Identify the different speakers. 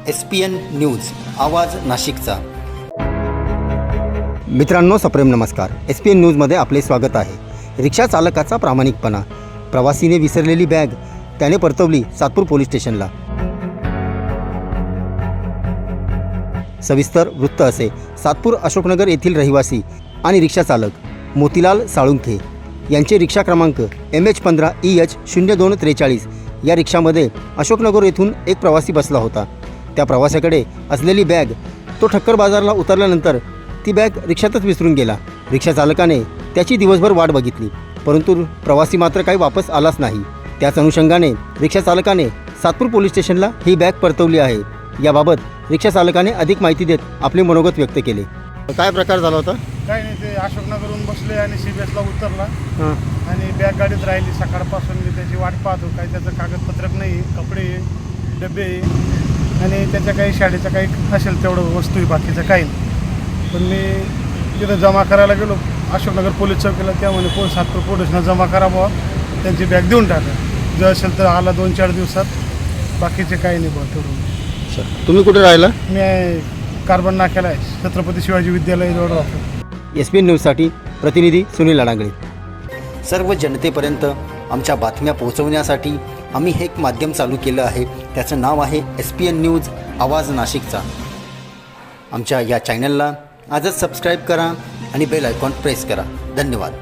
Speaker 1: SPN news आवाज नाशिकचा। मित्रांनो सप्रेम नमस्कार। SPN न्यूजमध्ये आपले स्वागत आहे। रिक्षा चालकाचा प्रामाणिकपणा, प्रवासीने विसरलेली बॅग त्याने परतवली सातपूर पोलीस स्टेशनला। सविस्तर वृत्त असे, सातपूर अशोकनगर येथील रहिवासी आणि रिक्षा चालक मोतीलाल साळुंखे यांचे रिक्षा क्रमांक MH15 EH 0243 या रिक्षामध्ये अशोकनगर येथून एक प्रवासी बसला होता। त्या प्रवाशाकडे असलेली बॅग तो ठक्कर बाजारला उतरल्यानंतर ती बॅग रिक्षातच विसरून गेला। रिक्षा चालकाने त्याची दिवसभर वाट बघितली, परंतु प्रवासी मात्र काही वापस आलाच नाही। त्याच अनुषंगाने रिक्षा चालकाने सातपूर पोलीस स्टेशनला ही बॅग परतवली आहे। याबाबत रिक्षा चालकाने अधिक माहिती देत आपले मनोगत व्यक्त केले। काय प्रकार झाला होता?
Speaker 2: काही नाही, ते अशोकनगरहून बसले आणि CBSला उतरला आणि बॅग गाडीत राहिली। सकाळपासून मी त्याची वाट पाहतो, काही त्याचं कागदपत्रक नाही, कपडे डबे आणि त्याच्या काही शाळेचं काही असेल तेवढं वस्तू आहे, बाकीचं काही नाही। पण मी तिथं जमा करायला गेलो अशोकनगर पोलीस चौकीला, त्यामुळे सातपूर पोलिसांना जमा करावं, त्यांची बॅग देऊन टाका, जर असेल तर आला 2-4 दिवसात, बाकीचे काही नाही बघ तेवढं।
Speaker 1: तुम्ही कुठे राहिला?
Speaker 2: मी कार्बन नाक्याला आहे, छत्रपती शिवाजी विद्यालय रोड राहतो।
Speaker 1: SPN न्यूजसाठी प्रतिनिधी सुनील लाडांगळे। सर्व जनतेपर्यंत आमच्या बातम्या पोहोचवण्यासाठी आम्ही हे एक माध्यम चालू केलं आहे, त्याचं नाव आहे SPN न्यूज आवाज नाशिकचा। आमच्या या चॅनलला आजच सबस्क्राईब करा आणि बेल आयकॉन प्रेस करा। धन्यवाद।